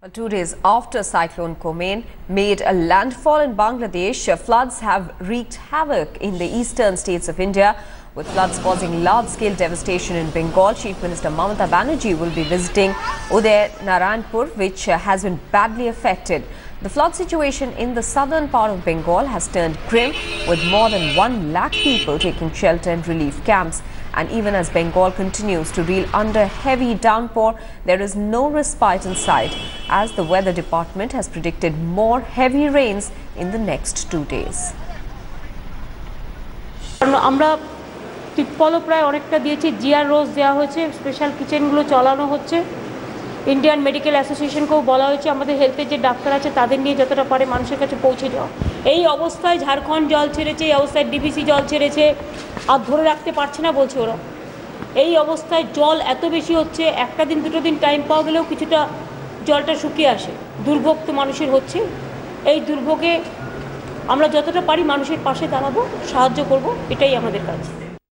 2 days after Cyclone Komain made a landfall in Bangladesh, floods have wreaked havoc in the eastern states of India, with floods causing large-scale devastation in Bengal. Chief Minister Mamata Banerjee will be visiting Uday Narayanpur, which has been badly affected. The flood situation in the southern part of Bengal has turned grim, with more than 1 lakh people taking shelter in relief camps. And even as Bengal continues to reel under heavy downpour, there is no respite in sight, as the weather department has predicted more heavy rains in the next 2 days. আমরা টিপলও প্রায় অনেকটা দিয়েছি, GR রোজ দেওয়া হয়েছে, special কিচেনগুলো চালানো হচ্ছে। Indian medical অ্যাসোসিয়েশনকেও বলা হয়েছে আমাদের হেলথের যে ডাক্তার আছে তাদের নিয়ে যতটা পারে মানুষের কাছে পৌঁছে যাওয়া। এই অবস্থায় ঝাড়খণ্ড জল ছেড়েছে, এই অবস্থায় ডিভিসি জল ছেড়েছে, আর ধরে রাখতে পারছে না বলছে ওরা। এই অবস্থায় জল এত বেশি হচ্ছে, একটা দিন দুটো দিন টাইম পাওয়া গেলেও কিছুটা জলটা শুকিয়ে আসে। দুর্ভোগ তো মানুষের হচ্ছে। এই দুর্ভোগে আমরা যতটা পারি মানুষের পাশে দাঁড়াবো, সাহায্য করব, এটাই আমাদের কাজ।